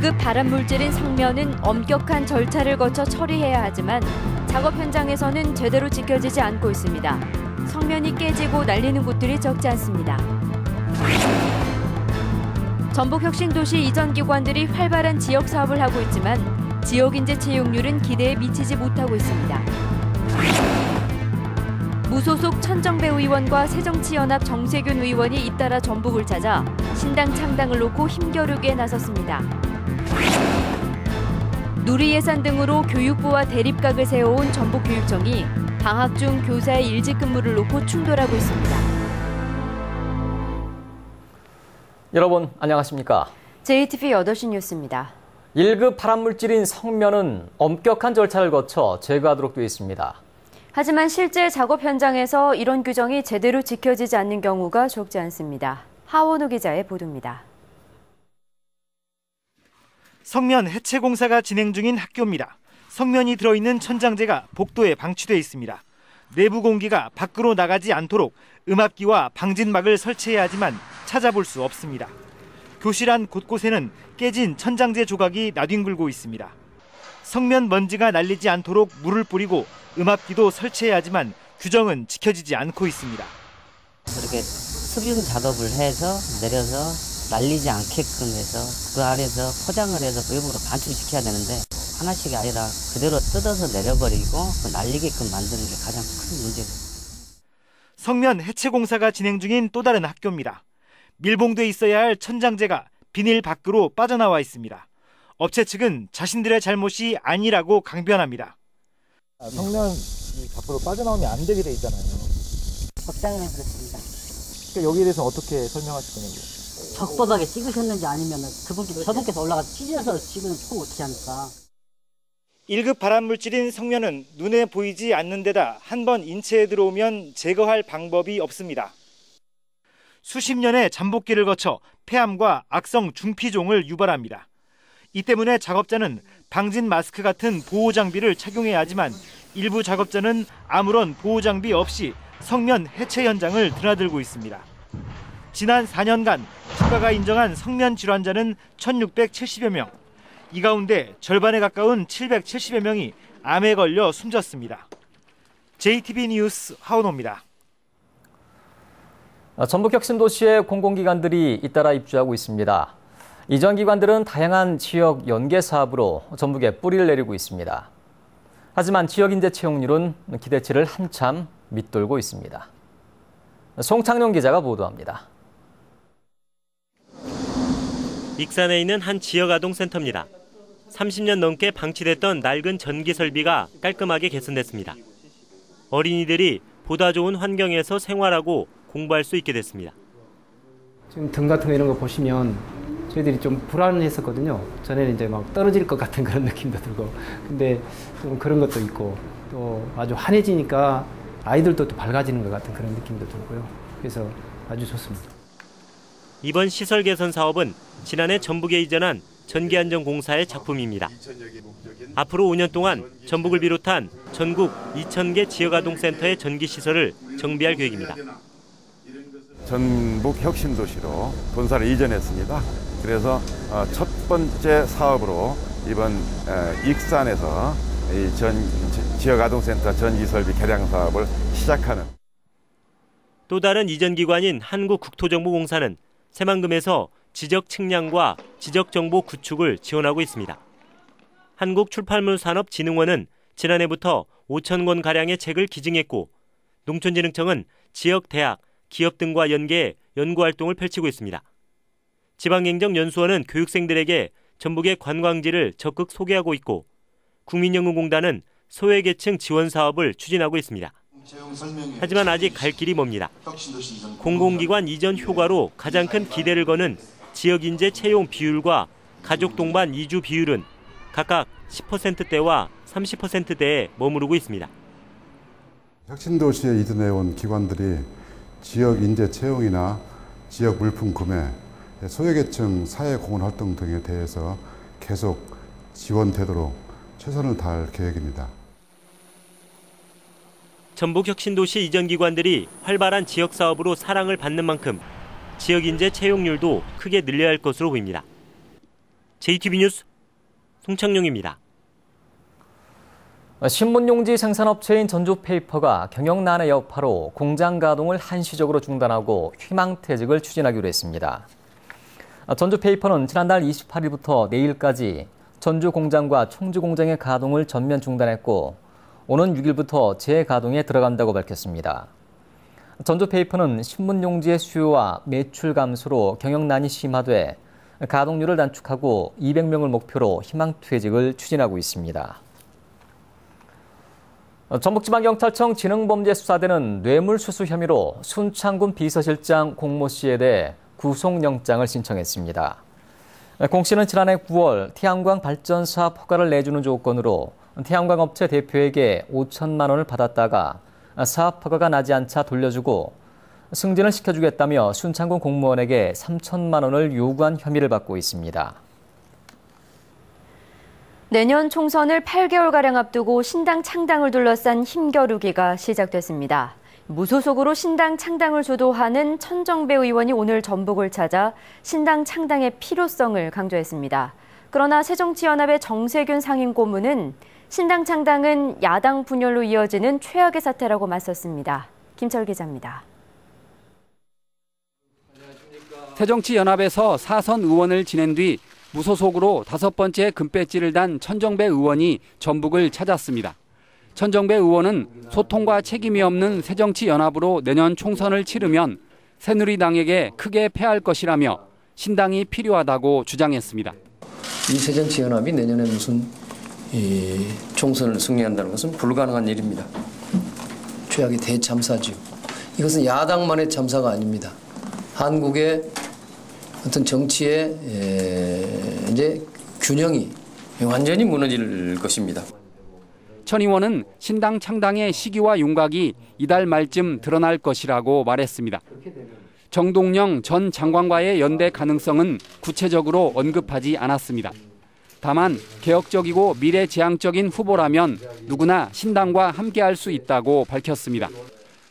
1급 발암물질인 성면은 엄격한 절차를 거쳐 처리해야 하지만 작업 현장에서는 제대로 지켜지지 않고 있습니다. 성면이 깨지고 날리는 곳들이 적지 않습니다. 전북혁신도시 이전 기관들이 활발한 지역 사업을 하고 있지만 지역 인재 채용률은 기대에 미치지 못하고 있습니다. 무소속 천정배 의원과 새정치연합 정세균 의원이 잇따라 전북을 찾아 신당 창당을 놓고 힘겨루기에 나섰습니다. 누리 예산 등으로 교육부와 대립각을 세워온 전북교육청이 방학 중 교사의 일직 근무를 놓고 충돌하고 있습니다. 여러분 안녕하십니까? JTV 8시 뉴스입니다. 1급 발암물질인 성면은 엄격한 절차를 거쳐 제거하도록 되어 있습니다. 하지만 실제 작업 현장에서 이런 규정이 제대로 지켜지지 않는 경우가 적지 않습니다. 하원우 기자의 보도입니다. 성면 해체 공사가 진행 중인 학교입니다. 성면이 들어있는 천장재가 복도에 방치돼 있습니다. 내부 공기가 밖으로 나가지 않도록 음압기와 방진막을 설치해야 하지만 찾아볼 수 없습니다. 교실 안 곳곳에는 깨진 천장재 조각이 나뒹굴고 있습니다. 성면 먼지가 날리지 않도록 물을 뿌리고 음압기도 설치해야 하지만 규정은 지켜지지 않고 있습니다. 그렇게 수중 작업을 해서 내려서 날리지 않게끔 해서 그 아래에서 포장을 해서 외부로 반출시켜야 되는데 하나씩이 아니라 그대로 뜯어서 내려버리고 날리게끔 만드는 게 가장 큰 문제입니다. 성면 해체 공사가 진행 중인 또 다른 학교입니다. 밀봉돼 있어야 할 천장재가 비닐 밖으로 빠져나와 있습니다. 업체 측은 자신들의 잘못이 아니라고 강변합니다. 성면이 밖으로 빠져나오면 안 되게 돼 있잖아요. 법상은 그렇습니다. 그러니까 여기에 대해서 어떻게 설명하실 거냐고요? 적법하게 찍으셨는지 아니면 저분께서 올라가서 찢어서 찍으면 총 어떻게 합니까? 1급 발암물질인 성면은 눈에 보이지 않는 데다 한 번 인체에 들어오면 제거할 방법이 없습니다. 수십 년의 잠복기를 거쳐 폐암과 악성 중피종을 유발합니다. 이 때문에 작업자는 방진 마스크 같은 보호 장비를 착용해야 하지만 일부 작업자는 아무런 보호 장비 없이 성면 해체 현장을 드나들고 있습니다. 지난 4년간 국가가 인정한 성면 질환자는 1,670여 명. 이 가운데 절반에 가까운 770여 명이 암에 걸려 숨졌습니다. JTB 뉴스 하은호입니다. 전북혁신도시의 공공기관들이 잇따라 입주하고 있습니다. 이전 기관들은 다양한 지역 연계 사업으로 전북에 뿌리를 내리고 있습니다. 하지만 지역 인재 채용률은 기대치를 한참 밑돌고 있습니다. 송창룡 기자가 보도합니다. 익산에 있는 한 지역 아동센터입니다. 30년 넘게 방치됐던 낡은 전기 설비가 깔끔하게 개선됐습니다. 어린이들이 보다 좋은 환경에서 생활하고 공부할 수 있게 됐습니다. 지금 등 같은 거 이런 거 보시면 저희들이 좀 불안했었거든요. 전에는 이제 막 떨어질 것 같은 그런 느낌도 들고, 근데 좀 그런 것도 있고 또 아주 환해지니까 아이들도 또 밝아지는 것 같은 그런 느낌도 들고요. 그래서 아주 좋습니다. 이번 시설 개선 사업은 지난해 전북에 이전한 전기안전공사의 작품입니다. 앞으로 5년 동안 전북을 비롯한 전국 2,000개 지역아동센터의 전기시설을 정비할 계획입니다. 전북 혁신도시로 본사를 이전했습니다. 그래서 첫 번째 사업으로 이번 익산에서 지역아동센터 전기설비 개량 사업을 시작하는. 또 다른 이전 기관인 한국국토정보공사는 새만금에서 지적 측량과 지적정보 구축을 지원하고 있습니다. 한국출판물산업진흥원은 지난해부터 5,000권 가량의 책을 기증했고 농촌진흥청은 지역 대학, 기업 등과 연계해 연구활동을 펼치고 있습니다. 지방행정연수원은 교육생들에게 전북의 관광지를 적극 소개하고 있고 국민연금공단은 소외계층 지원 사업을 추진하고 있습니다. 하지만 아직 갈 길이 멉니다. 공공기관 이전 효과로 가장 큰 기대를 거는 지역인재 채용 비율과 가족 동반 이주 비율은 각각 10%대와 30%대에 머무르고 있습니다. 혁신도시에 이전해온 기관들이 지역 인재 채용이나 지역 물품 구매, 소외계층 사회공헌 활동 등에 대해서 계속 지원되도록 최선을 다할 계획입니다. 전북혁신도시 이전 기관들이 활발한 지역 사업으로 사랑을 받는 만큼 지역 인재 채용률도 크게 늘려야 할 것으로 보입니다. JTB 뉴스 송창용입니다. 신문용지 생산업체인 전주페이퍼가 경영난의 여파로 공장 가동을 한시적으로 중단하고 희망퇴직을 추진하기로 했습니다. 전주페이퍼는 지난달 28일부터 내일까지 전주 공장과 청주 공장의 가동을 전면 중단했고 오는 6일부터 재가동에 들어간다고 밝혔습니다. 전주페이퍼는 신문용지의 수요와 매출 감소로 경영난이 심화돼 가동률을 단축하고 200명을 목표로 희망퇴직을 추진하고 있습니다. 전북지방경찰청 지능범죄수사대는 뇌물수수 혐의로 순창군 비서실장 공모 씨에 대해 구속영장을 신청했습니다. 공 씨는 지난해 9월 태양광 발전 사업 허가를 내주는 조건으로 태양광 업체 대표에게 5천만 원을 받았다가 사업 허가가 나지 않자 돌려주고 승진을 시켜주겠다며 순창군 공무원에게 3천만 원을 요구한 혐의를 받고 있습니다. 내년 총선을 8개월가량 앞두고 신당 창당을 둘러싼 힘겨루기가 시작됐습니다. 무소속으로 신당 창당을 주도하는 천정배 의원이 오늘 전북을 찾아 신당 창당의 필요성을 강조했습니다. 그러나 새정치연합의 정세균 상임고문은 신당 창당은 야당 분열로 이어지는 최악의 사태라고 맞섰습니다. 김철 기자입니다. 새정치연합에서 사선 의원을 지낸 뒤 무소속으로 5번째 금배지를 단 천정배 의원이 전북을 찾았습니다. 천정배 의원은 소통과 책임이 없는 새정치연합으로 내년 총선을 치르면 새누리당에게 크게 패할 것이라며 신당이 필요하다고 주장했습니다. 이 새정치연합이 내년에 무슨 총선을 승리한다는 것은 불가능한 일입니다. 최악의 대참사죠. 이것은 야당만의 참사가 아닙니다. 한국의 어떤 정치의 이제 균형이 완전히 무너질 것입니다. 천 의원은 신당 창당의 시기와 윤곽이 이달 말쯤 드러날 것이라고 말했습니다. 정동영 전 장관과의 연대 가능성은 구체적으로 언급하지 않았습니다. 다만 개혁적이고 미래지향적인 후보라면 누구나 신당과 함께할 수 있다고 밝혔습니다.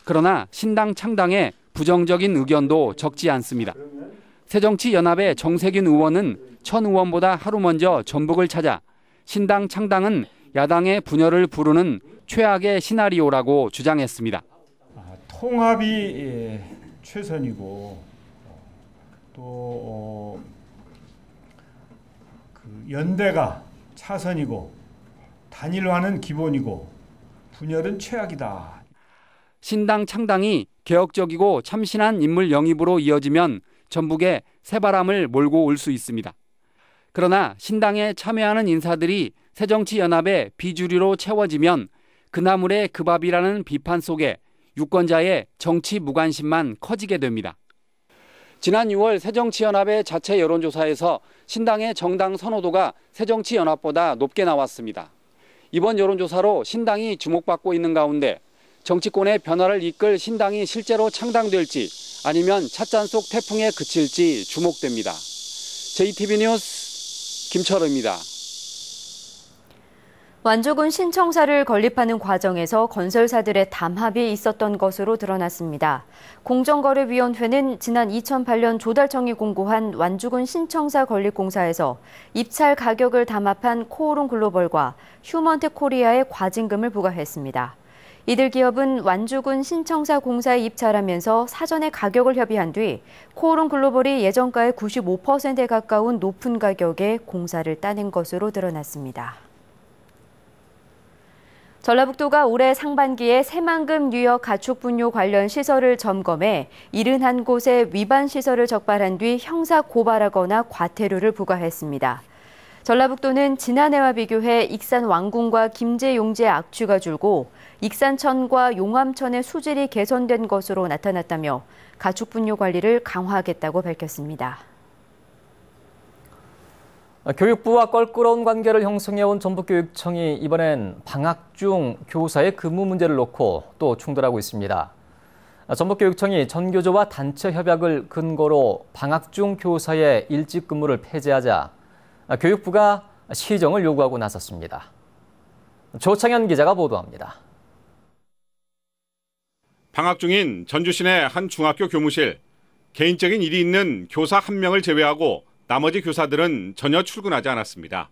그러나 신당 창당에 부정적인 의견도 적지 않습니다. 새정치연합의 정세균 의원은 천 의원보다 하루 먼저 전북을 찾아 신당 창당은 야당의 분열을 부르는 최악의 시나리오라고 주장했습니다. 통합이 최선이고 또 연대가 차선이고 단일화는 기본이고 분열은 최악이다. 신당 창당이 개혁적이고 참신한 인물 영입으로 이어지면 전북에 새바람을 몰고 올 수 있습니다. 그러나 신당에 참여하는 인사들이 새정치연합의 비주류로 채워지면 그나물의 그 밥이라는 비판 속에 유권자의 정치 무관심만 커지게 됩니다. 지난 6월 새정치연합의 자체 여론조사에서 신당의 정당 선호도가 새정치연합보다 높게 나왔습니다. 이번 여론조사로 신당이 주목받고 있는 가운데 정치권의 변화를 이끌 신당이 실제로 창당될지 아니면 찻잔 속 태풍에 그칠지 주목됩니다. JTB 뉴스 김철우입니다. 완주군 신청사를 건립하는 과정에서 건설사들의 담합이 있었던 것으로 드러났습니다. 공정거래위원회는 지난 2008년 조달청이 공고한 완주군 신청사 건립공사에서 입찰 가격을 담합한 코오롱 글로벌과 휴먼텍 코리아에 과징금을 부과했습니다. 이들 기업은 완주군 신청사 공사에 입찰하면서 사전에 가격을 협의한 뒤 코오롱 글로벌이 예정가의 95%에 가까운 높은 가격에 공사를 따낸 것으로 드러났습니다. 전라북도가 올해 상반기에 새만금 유역 가축 분뇨 관련 시설을 점검해 71곳의 위반 시설을 적발한 뒤 형사 고발하거나 과태료를 부과했습니다. 전라북도는 지난해와 비교해 익산 왕궁과 김제 용지의 악취가 줄고 익산천과 용암천의 수질이 개선된 것으로 나타났다며 가축 분뇨 관리를 강화하겠다고 밝혔습니다. 교육부와 껄끄러운 관계를 형성해온 전북교육청이 이번엔 방학 중 교사의 근무 문제를 놓고 또 충돌하고 있습니다. 전북교육청이 전교조와 단체 협약을 근거로 방학 중 교사의 일찍 근무를 폐지하자 교육부가 시정을 요구하고 나섰습니다. 조창현 기자가 보도합니다. 방학 중인 전주 시내 한 중학교 교무실. 개인적인 일이 있는 교사 1명을 제외하고 나머지 교사들은 전혀 출근하지 않았습니다.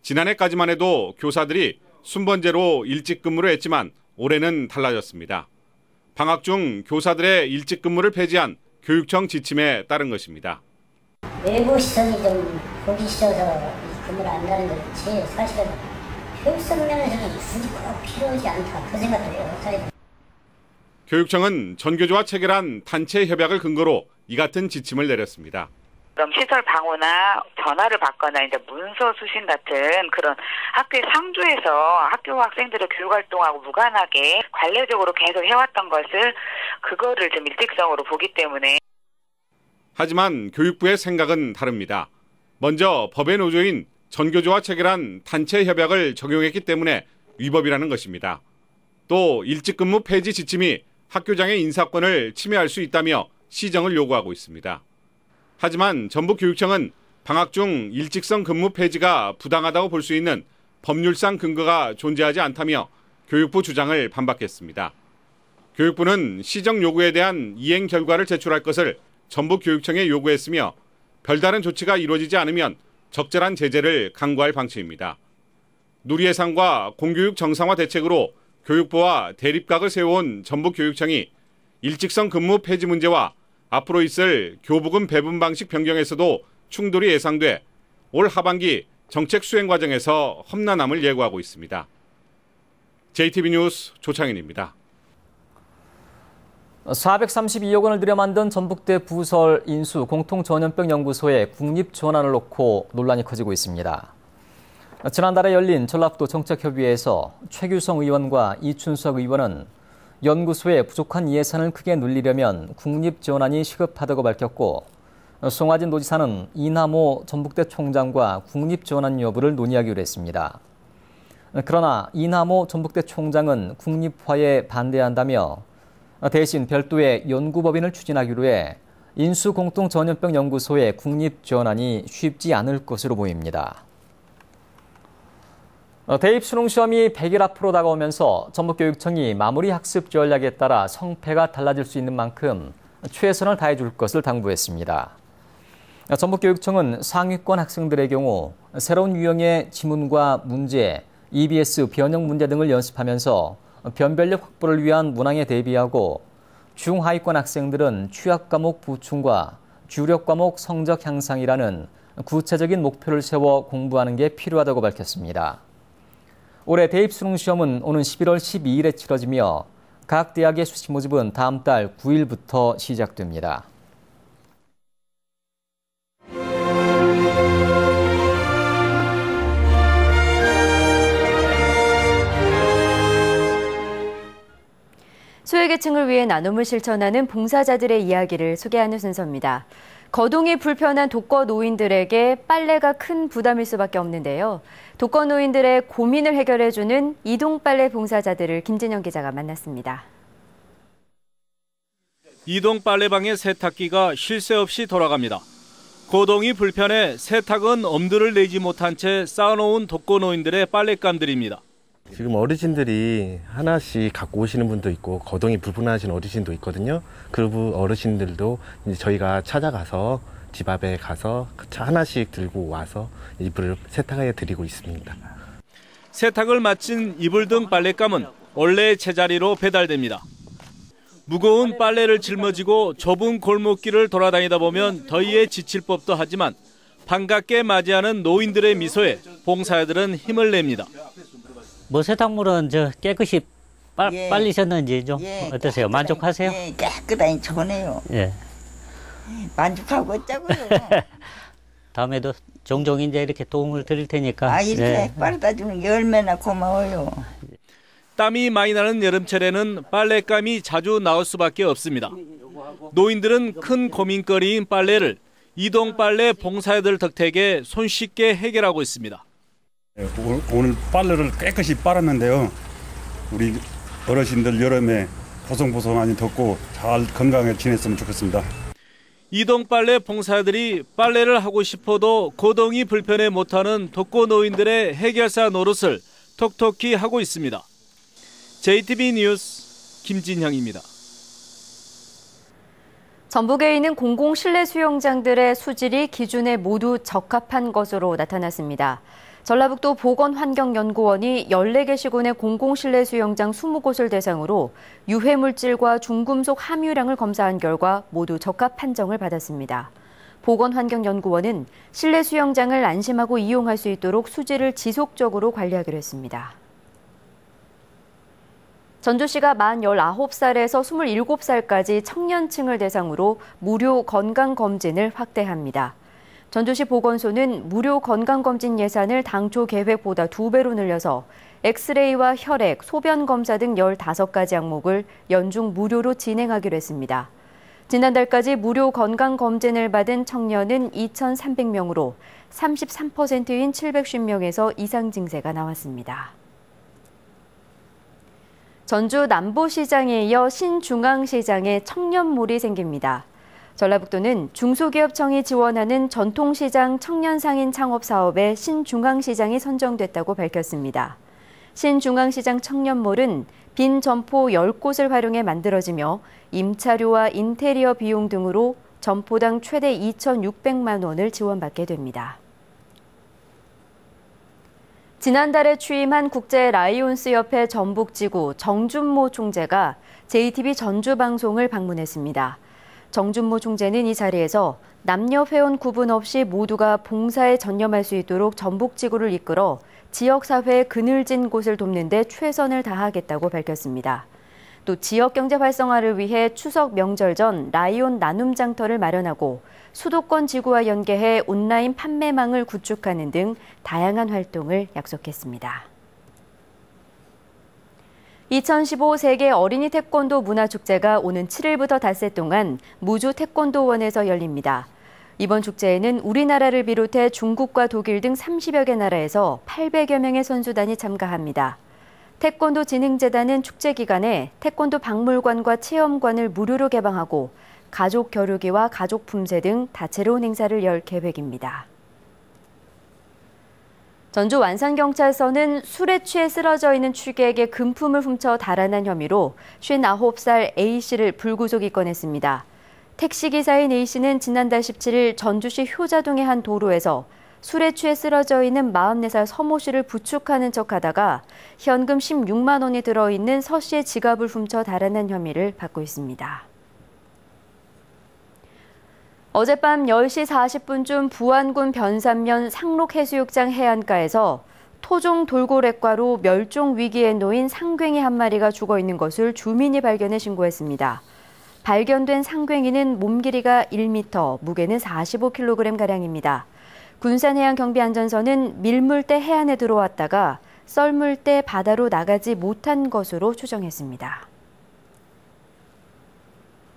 지난해까지만 해도 교사들이 순번제로 일찍 근무를 했지만 올해는 달라졌습니다. 방학 중 교사들의 일찍 근무를 폐지한 교육청 지침에 따른 것입니다. 외부 시선이 좀 보기 싫어서 근무를 안 가는 거지 사실은 효율성 면에서는 굳이 꼭 필요하지 않다 그 생각도 해요. 교육청은 전교조와 체결한 단체 협약을 근거로 이 같은 지침을 내렸습니다. 그럼 시설 방호나 전화를 받거나 이제 문서 수신 같은 그런 학교의 상주에서 학교 학생들의 교육 활동하고 무관하게 관례적으로 계속 해왔던 것을 그거를 좀 일직성으로 보기 때문에. 하지만 교육부의 생각은 다릅니다. 먼저 법의 노조인 전교조와 체결한 단체 협약을 적용했기 때문에 위법이라는 것입니다. 또 일직근무 폐지 지침이 학교장의 인사권을 침해할 수 있다며 시정을 요구하고 있습니다. 하지만 전북교육청은 방학 중 일직성 근무 폐지가 부당하다고 볼 수 있는 법률상 근거가 존재하지 않다며 교육부 주장을 반박했습니다. 교육부는 시정 요구에 대한 이행 결과를 제출할 것을 전북교육청에 요구했으며 별다른 조치가 이루어지지 않으면 적절한 제재를 강구할 방침입니다. 누리예산과 공교육 정상화 대책으로 교육부와 대립각을 세워온 전북교육청이 일직성 근무 폐지 문제와 앞으로 있을 교부금 배분 방식 변경에서도 충돌이 예상돼 올 하반기 정책 수행 과정에서 험난함을 예고하고 있습니다. JTB 뉴스 조창인입니다. 432억 원을 들여 만든 전북대 부설 인수 공통전염병연구소의 국립 전환을 놓고 논란이 커지고 있습니다. 지난달에 열린 전라북도 정책협의회에서 최규성 의원과 이춘석 의원은 연구소에 부족한 예산을 크게 늘리려면 국립 전환이 시급하다고 밝혔고, 송하진 도지사는 이남호 전북대 총장과 국립 전환 여부를 논의하기로 했습니다. 그러나 이남호 전북대 총장은 국립화에 반대한다며 대신 별도의 연구법인을 추진하기로 해 인수공통전염병연구소의 국립 전환이 쉽지 않을 것으로 보입니다. 대입 수능 시험이 100일 앞으로 다가오면서 전북교육청이 마무리 학습 전략에 따라 성패가 달라질 수 있는 만큼 최선을 다해줄 것을 당부했습니다. 전북교육청은 상위권 학생들의 경우 새로운 유형의 지문과 문제, EBS 변형 문제 등을 연습하면서 변별력 확보를 위한 문항에 대비하고, 중하위권 학생들은 취약 과목 부충과 주력 과목 성적 향상이라는 구체적인 목표를 세워 공부하는 게 필요하다고 밝혔습니다. 올해 대입 수능 시험은 오는 11월 12일에 치러지며 각 대학의 수시 모집은 다음 달 9일부터 시작됩니다. 소외계층을 위해 나눔을 실천하는 봉사자들의 이야기를 소개하는 순서입니다. 거동이 불편한 독거노인들에게 빨래가 큰 부담일 수밖에 없는데요. 독거노인들의 고민을 해결해주는 이동빨래 봉사자들을 김진영 기자가 만났습니다. 이동빨래방의 세탁기가 쉴 새 없이 돌아갑니다. 거동이 불편해 세탁은 엄두를 내지 못한 채 쌓아놓은 독거노인들의 빨랫감들입니다. 지금 어르신들이 하나씩 갖고 오시는 분도 있고 거동이 불편하신 어르신도 있거든요. 그 어르신들도 이제 저희가 찾아가서 집 앞에 가서 차 하나씩 들고 와서 이불을 세탁해 드리고 있습니다. 세탁을 마친 이불 등 빨랫감은 원래 제자리로 배달됩니다. 무거운 빨래를 짊어지고 좁은 골목길을 돌아다니다 보면 더위에 지칠 법도 하지만 반갑게 맞이하는 노인들의 미소에 봉사자들은 힘을 냅니다. 뭐 세탁물은 깨끗이 빨리셨는지 좀 어떠세요? 만족하세요? 예, 깨끗하니 좋네요. 예. 만족하고 있자고요. 다음에도 종종 이제 이렇게 도움을 드릴 테니까. 이렇게 예. 빨다 주는 게 얼마나 고마워요. 땀이 많이 나는 여름철에는 빨랫감이 자주 나올 수밖에 없습니다. 노인들은 큰 고민거리인 빨래를 이동빨래 봉사자들 덕택에 손쉽게 해결하고 있습니다. 오늘 빨래를 깨끗이 빨았는데요. 우리 어르신들 여름에 보송보송하니 덥고 잘 건강하게 지냈으면 좋겠습니다. 이동빨래 봉사자들이 빨래를 하고 싶어도 거동이 불편해 못하는 독거노인들의 해결사 노릇을 톡톡히 하고 있습니다. JTB 뉴스 김진형입니다. 전북에 있는 공공 실내 수영장들의 수질이 기준에 모두 적합한 것으로 나타났습니다. 전라북도 보건환경연구원이 14개 시군의 공공 실내 수영장 20곳을 대상으로 유해물질과 중금속 함유량을 검사한 결과 모두 적합 판정을 받았습니다. 보건환경연구원은 실내 수영장을 안심하고 이용할 수 있도록 수질을 지속적으로 관리하기로 했습니다. 전주시가 만 19살에서 27살까지 청년층을 대상으로 무료 건강검진을 확대합니다. 전주시 보건소는 무료 건강검진 예산을 당초 계획보다 2배로 늘려서 엑스레이와 혈액, 소변검사 등 15가지 항목을 연중 무료로 진행하기로 했습니다. 지난달까지 무료 건강검진을 받은 청년은 2,300명으로 33%인 750명에서 이상 증세가 나왔습니다. 전주 남부시장에 이어 신중앙시장에 청년몰이 생깁니다. 전라북도는 중소기업청이 지원하는 전통시장 청년상인 창업사업에 신중앙시장이 선정됐다고 밝혔습니다. 신중앙시장 청년몰은 빈 점포 10곳을 활용해 만들어지며 임차료와 인테리어 비용 등으로 점포당 최대 2,600만 원을 지원받게 됩니다. 지난달에 취임한 국제라이온스협회 전북지구 정준모 총재가 JTBC 전주방송을 방문했습니다. 정준모 총재는 이 자리에서 남녀 회원 구분 없이 모두가 봉사에 전념할 수 있도록 전북지구를 이끌어 지역사회의 그늘진 곳을 돕는 데 최선을 다하겠다고 밝혔습니다. 또 지역경제 활성화를 위해 추석 명절 전 라이온 나눔 장터를 마련하고 수도권 지구와 연계해 온라인 판매망을 구축하는 등 다양한 활동을 약속했습니다. 2015 세계 어린이 태권도 문화축제가 오는 7일부터 닷새 동안 무주 태권도원에서 열립니다. 이번 축제에는 우리나라를 비롯해 중국과 독일 등 30여 개 나라에서 800여 명의 선수단이 참가합니다. 태권도 진흥재단은 축제 기간에 태권도 박물관과 체험관을 무료로 개방하고 가족 겨루기와 가족 품새 등 다채로운 행사를 열 계획입니다. 전주 완산경찰서는 술에 취해 쓰러져 있는 취객에게 금품을 훔쳐 달아난 혐의로 59살 A씨를 불구속 입건했습니다. 택시기사인 A씨는 지난달 17일 전주시 효자동의 한 도로에서 술에 취해 쓰러져 있는 44살 서모 씨를 부축하는 척하다가 현금 16만 원이 들어있는 서 씨의 지갑을 훔쳐 달아난 혐의를 받고 있습니다. 어젯밤 10시 40분쯤 부안군 변산면 상록해수욕장 해안가에서 토종 돌고래과로 멸종 위기에 놓인 상괭이 한 마리가 죽어 있는 것을 주민이 발견해 신고했습니다. 발견된 상괭이는 몸 길이가 1m, 무게는 45kg가량입니다. 군산해양경비안전서는 밀물 때 해안에 들어왔다가 썰물 때 바다로 나가지 못한 것으로 추정했습니다.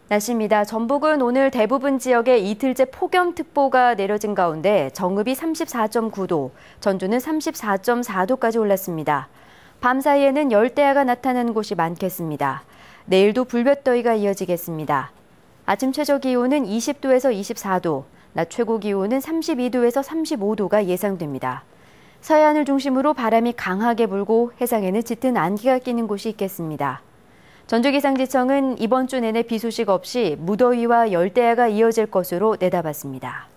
날씨입니다. 전북은 오늘 대부분 지역에 이틀째 폭염특보가 내려진 가운데 정읍이 34.9도, 전주는 34.4도까지 올랐습니다. 밤 사이에는 열대야가 나타나는 곳이 많겠습니다. 내일도 불볕더위가 이어지겠습니다. 아침 최저 기온은 20도에서 24도, 낮 최고 기온은 32도에서 35도가 예상됩니다. 서해안을 중심으로 바람이 강하게 불고 해상에는 짙은 안개가 끼는 곳이 있겠습니다. 전주기상지청은 이번 주 내내 비 소식 없이 무더위와 열대야가 이어질 것으로 내다봤습니다.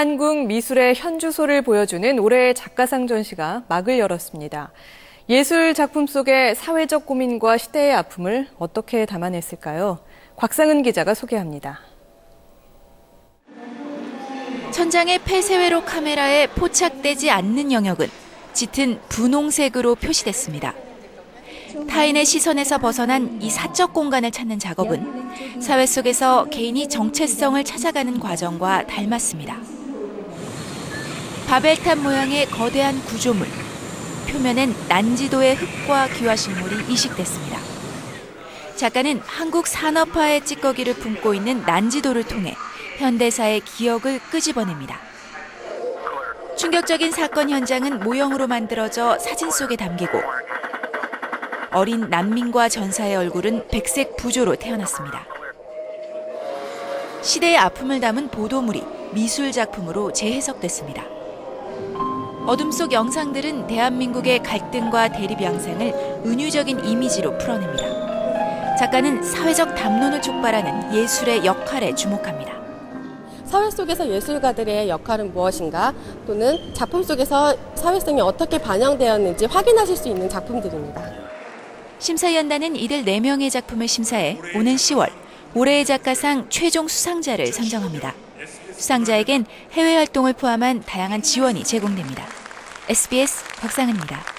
한국 미술의 현주소를 보여주는 올해의 작가상 전시가 막을 열었습니다. 예술 작품 속의 사회적 고민과 시대의 아픔을 어떻게 담아냈을까요? 곽상은 기자가 소개합니다. 천장의 폐쇄회로 카메라에 포착되지 않는 영역은 짙은 분홍색으로 표시됐습니다. 타인의 시선에서 벗어난 이 사적 공간을 찾는 작업은 사회 속에서 개인이 정체성을 찾아가는 과정과 닮았습니다. 바벨탑 모양의 거대한 구조물. 표면엔 난지도의 흙과 기와식물이 이식됐습니다. 작가는 한국 산업화의 찌꺼기를 품고 있는 난지도를 통해 현대사의 기억을 끄집어냅니다. 충격적인 사건 현장은 모형으로 만들어져 사진 속에 담기고 어린 난민과 전사의 얼굴은 백색 부조로 태어났습니다. 시대의 아픔을 담은 보도물이 미술 작품으로 재해석됐습니다. 어둠 속 영상들은 대한민국의 갈등과 대립 양상을 은유적인 이미지로 풀어냅니다. 작가는 사회적 담론을 촉발하는 예술의 역할에 주목합니다. 사회 속에서 예술가들의 역할은 무엇인가, 또는 작품 속에서 사회성이 어떻게 반영되었는지 확인하실 수 있는 작품들입니다. 심사위원단은 이들 4명의 작품을 심사해 오는 10월 올해의 작가상 최종 수상자를 선정합니다. 수상자에겐 해외 활동을 포함한 다양한 지원이 제공됩니다. SBS 박상은입니다.